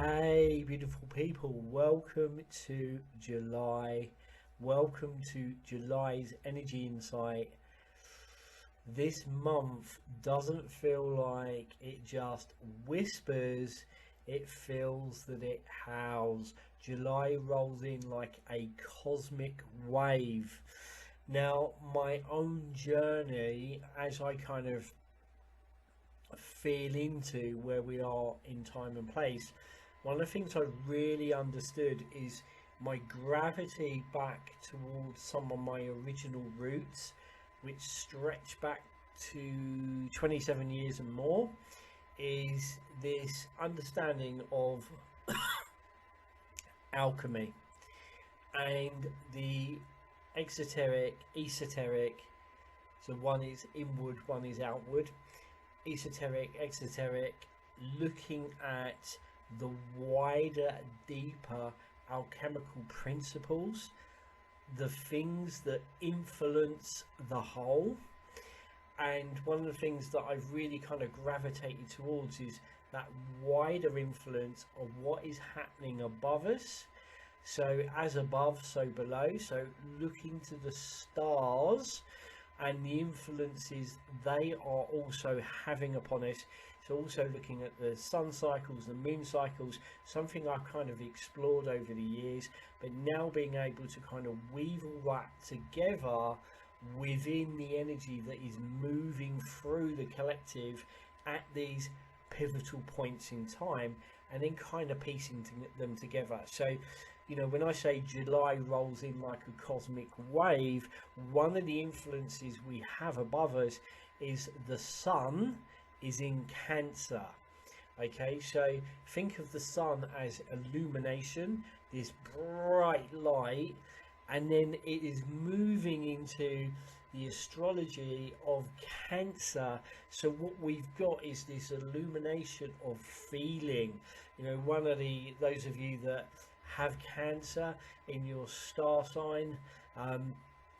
Hey, beautiful people, welcome to July. Welcome to July's Energy Insight. This month doesn't feel like it just whispers, it feels that it howls. July rolls in like a cosmic wave. Now, my own journey, as I kind of feel into where we are in time and place, one of the things I really understood is my gravity back towards some of my original roots, which stretch back to 27 years and more, is this understanding of alchemy and the exoteric, esoteric. So one is inward, one is outward. Esoteric, exoteric, looking at the wider, deeper alchemical principles, the things that influence the whole. And one of the things that I've really kind of gravitated towards is that wider influence of what is happening above us. So as above, so below. So looking to the stars and the influences they are also having upon us. So also looking at the sun cycles, the moon cycles, something I've kind of explored over the years, but now being able to kind of weave all that together within the energy that is moving through the collective at these pivotal points in time, and then kind of piecing them together. So when I say July rolls in like a cosmic wave, one of the influences we have above us is the sun is in Cancer. Okay, so think of the sun as illumination, this bright light, and then it is moving into the astrology of Cancer. So what we've got is this illumination of feeling. One of those of you that have Cancer in your star sign,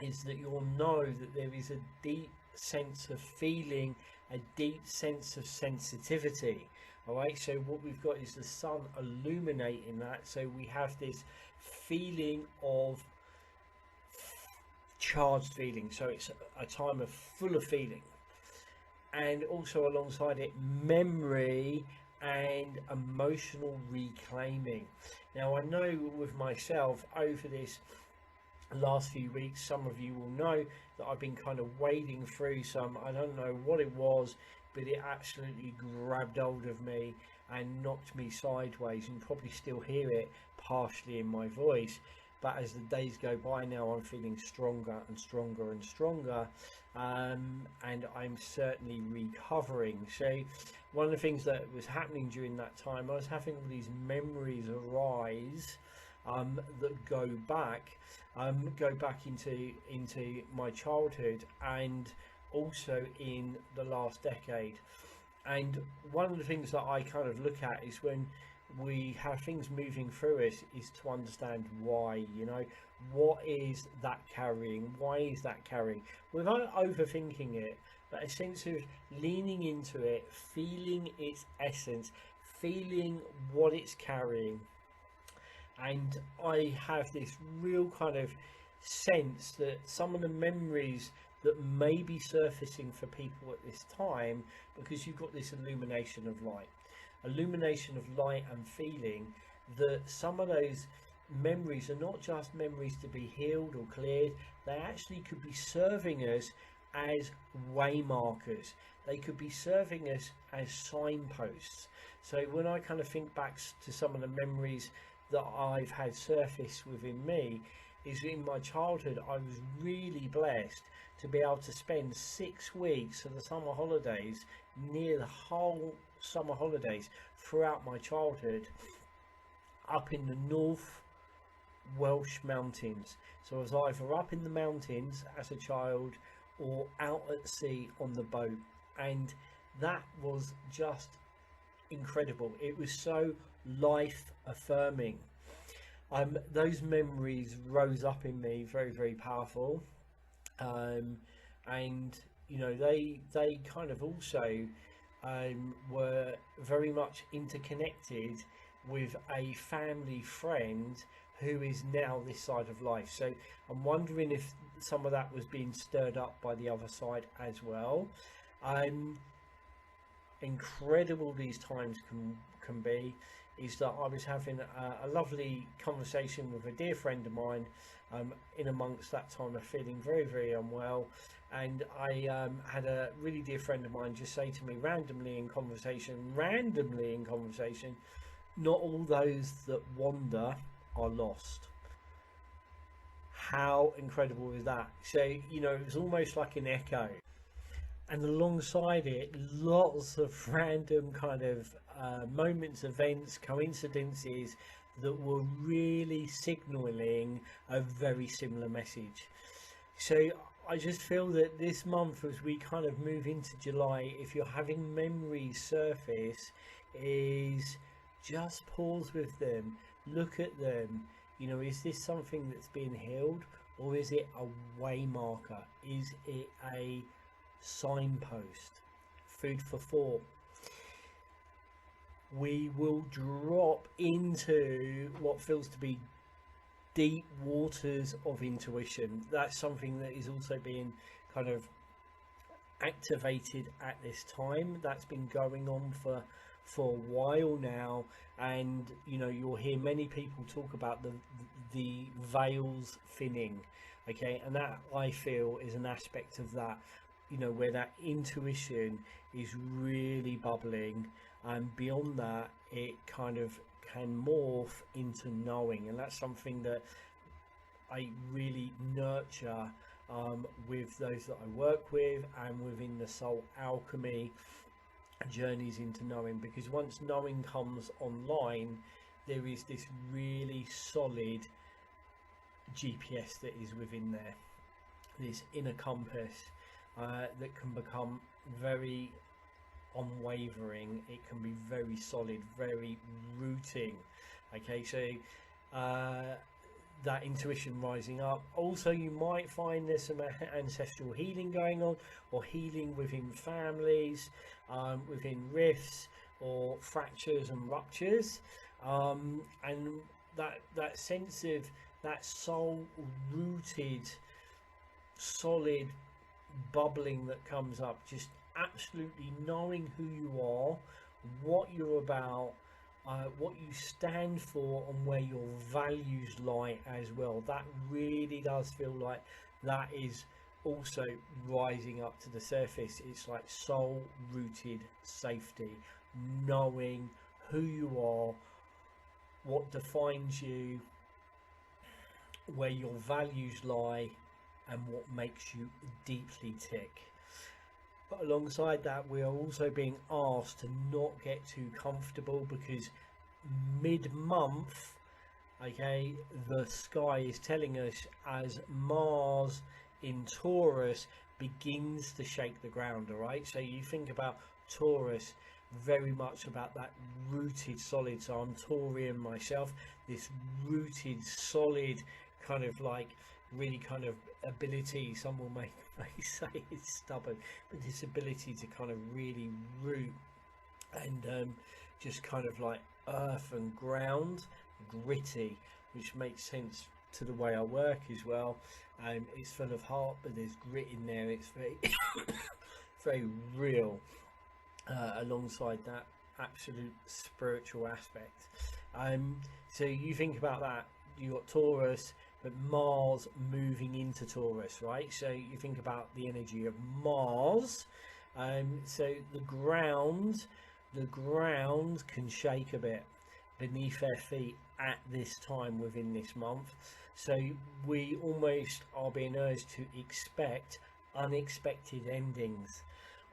is that you'll know that there is a deep sense of feeling, a deep sense of sensitivity. All right, so what we've got is the sun illuminating that, so we have this feeling of charged feeling. So it's a time of full of feeling, and also alongside it, memory and emotional reclaiming. Now I know with myself over this last few weeks, some of you will know that I've been kind of wading through some, I don't know what it was, but it absolutely grabbed hold of me and knocked me sideways. You can probably still hear it partially in my voice, but as the days go by now, I'm feeling stronger and stronger and stronger, and I'm certainly recovering. So one of the things that was happening during that time, I was having all these memories arise that go back into my childhood and also in the last decade. And one of the things that I kind of look at is when we have things moving through us is to understand why. What is that carrying, why is that carrying, without overthinking it, but a sense of leaning into it, feeling its essence, feeling what it's carrying. And I have this real kind of sense that some of the memories that may be surfacing for people at this time, because you've got this illumination of light and feeling, that some of those memories are not just memories to be healed or cleared, they actually could be serving us as way markers. They could be serving us as signposts. So when I kind of think back to some of the memories that I've had surface within me, is in my childhood I was really blessed to be able to spend 6 weeks of the summer holidays, near the whole summer holidays throughout my childhood, up in the North Welsh mountains. So I was either up in the mountains as a child or out at sea on the boat, and that was just incredible. It was so life affirming. Those memories rose up in me, very, very powerful, and they kind of also were very much interconnected with a family friend who is now this side of life. So I'm wondering if some of that was being stirred up by the other side as well. Incredible these times can be, is that I was having a lovely conversation with a dear friend of mine in amongst that time of feeling very, very unwell. And I had a really dear friend of mine just say to me randomly in conversation, not all those that wander are lost. How incredible is that? So, you know, it was almost like an echo. And alongside it, lots of random kind of moments, events, coincidences that were really signaling a very similar message. So I just feel that this month, as we kind of move into July, if you're having memories surface, is just pause with them, look at them. You know, is this something that's being healed, or is it a way marker? Is it a signpost? Food for thought. We will drop into what feels to be deep waters of intuition. That's something that is also being kind of activated at this time. That's been going on for a while now, and you know, you'll hear many people talk about the veils thinning. Okay, and that, I feel, is an aspect of that, you know, where that intuition is really bubbling, and beyond that it kind of can morph into knowing. And that's something that I really nurture with those that I work with, and within the soul alchemy journeys into knowing, because once knowing comes online, there is this really solid GPS that is within there, this inner compass that can become very unwavering. It can be very solid, very rooting. Okay, so that intuition rising up. Also, you might find there's some ancestral healing going on, or healing within families, within rifts or fractures and ruptures, and that sense of that soul rooted solid bubbling that comes up, just absolutely knowing who you are, what you're about, what you stand for, and where your values lie as well. That really does feel like that is also rising up to the surface. It's like soul rooted safety, knowing who you are, what defines you, where your values lie, and what makes you deeply tick. But alongside that, we are also being asked to not get too comfortable, because mid-month, okay, the sky is telling us, as Mars in Taurus begins to shake the ground. All right, so you think about Taurus, very much about that rooted solid. So I'm Taurian myself, this rooted solid kind of like really kind of ability, someone may say it's stubborn, but this ability to kind of really root and just kind of like earth and ground, gritty, which makes sense to the way I work as well. It's full of heart, but there's grit in there. It's very very real, alongside that absolute spiritual aspect. So you think about that, you got Taurus, but Mars moving into Taurus, right? So you think about the energy of Mars. So the ground can shake a bit beneath their feet at this time within this month. So we almost are being urged to expect unexpected endings.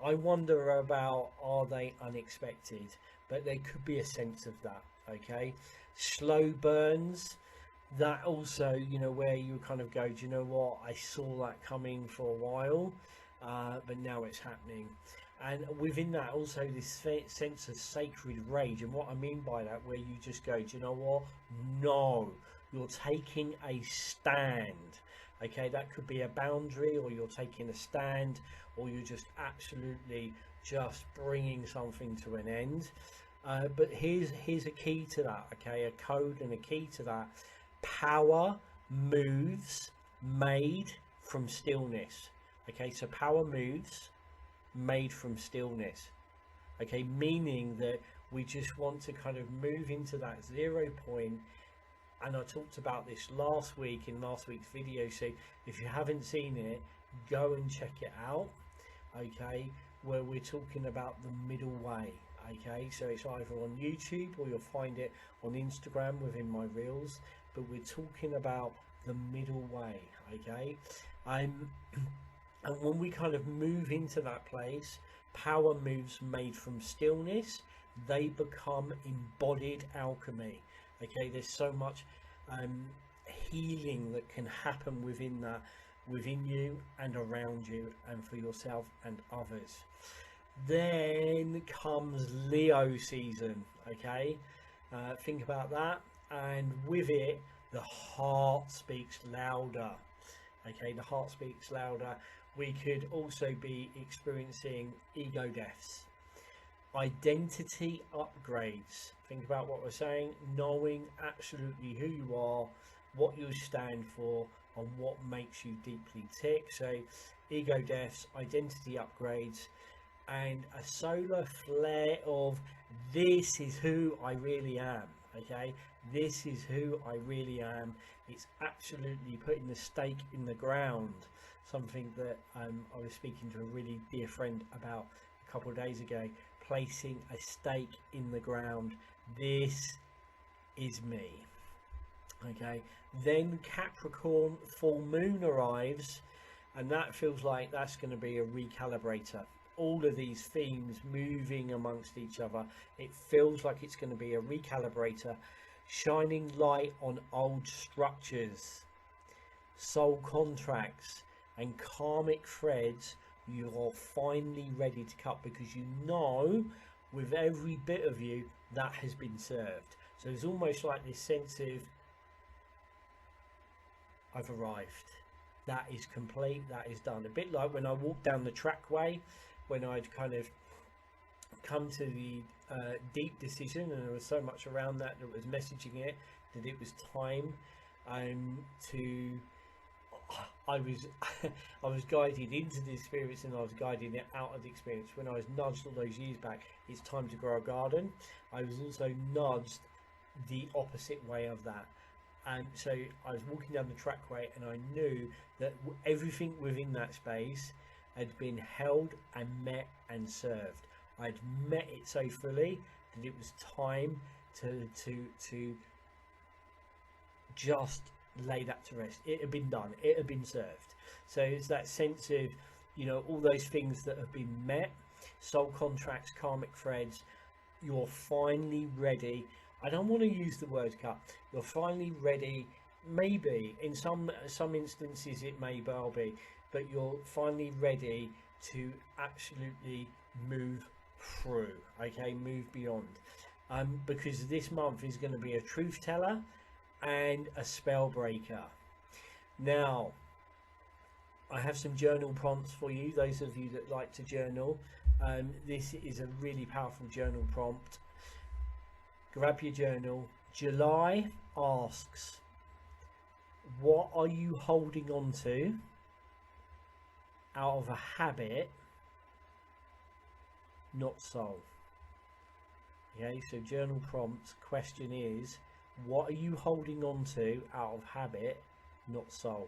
I wonder about, are they unexpected? But there could be a sense of that. Okay, slow burns. That also, you know, where you kind of go, do you know what, I saw that coming for a while, but now it's happening. And within that also this sense of sacred rage. And what I mean by that, where you just go, do you know what, no, you're taking a stand. Okay, that could be a boundary, or you're taking a stand, or you're just absolutely just bringing something to an end. But here's a key to that, okay? A code and a key to that. Power moves made from stillness. Okay, so power moves made from stillness. Okay, meaning that we just want to kind of move into that 0 point. And I talked about this last week in last week's video, so if you haven't seen it, go and check it out. Okay, where we're talking about the middle way. Okay, so it's either on YouTube or you'll find it on Instagram within my reels, but we're talking about the middle way. Okay, and when we kind of move into that place, power moves made from stillness, they become embodied alchemy. Okay, there's so much healing that can happen within that, within you and around you, and for yourself and others. Then comes Leo season. Okay, think about that, and with it the heart speaks louder. Okay, the heart speaks louder. We could also be experiencing ego deaths, identity upgrades. Think about what we're saying, knowing absolutely who you are, what you stand for, and what makes you deeply tick. So ego deaths, identity upgrades, and a solar flare of this is who I really am. Okay, this is who I really am. It's absolutely putting the stake in the ground, something that I was speaking to a really dear friend about a couple of days ago. Placing a stake in the ground. This is me. Okay, then Capricorn full moon arrives, and that feels like that's going to be a recalibrator. All of these themes moving amongst each other, it feels like it's going to be a recalibrator, shining light on old structures, soul contracts, and karmic threads you're finally ready to cut, because you know with every bit of you that has been served. So it's almost like this sense of I've arrived, that is complete, that is done. A bit like when I walked down the trackway, when I'd kind of come to the deep decision, and there was so much around that was messaging it that it was time to I was guided into the experience, and I was guiding it out of the experience. When I was nudged all those years back, it's time to grow a garden, I was also nudged the opposite way of that. And so I was walking down the trackway, and I knew that everything within that space had been held and met and served. I'd met it so fully that it was time to just lay that to rest. It had been done, it had been served. So it's that sense of, you know, all those things that have been met, soul contracts, karmic threads, you're finally ready. I don't want to use the word cut. You're finally ready. Maybe in some instances it may well be, but you're finally ready to absolutely move through. Okay, move beyond. Because this month is going to be a truth teller and a spell breaker. Now, I have some journal prompts for you, those of you that like to journal. This is a really powerful journal prompt. Grab your journal. July asks, what are you holding on to out of a habit, not soul? Okay, so journal prompt question is, what are you holding on to out of habit, not soul?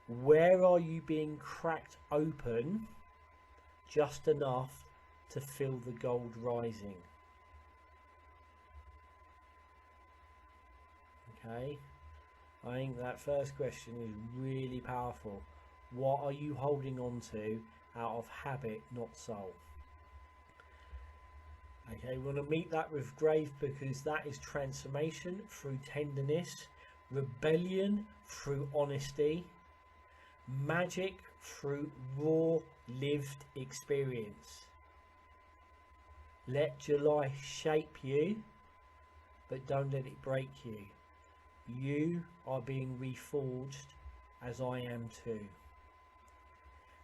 Where are you being cracked open just enough to feel the gold rising? Okay, I think that first question is really powerful. What are you holding on to out of habit, not soul? Okay, we want to meet that with grave, because that is transformation through tenderness, rebellion through honesty, magic through raw lived experience. Let July shape you, but don't let it break you. You are being reforged, as I am too.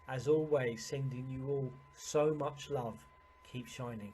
As always, sending you all so much love. keep shining.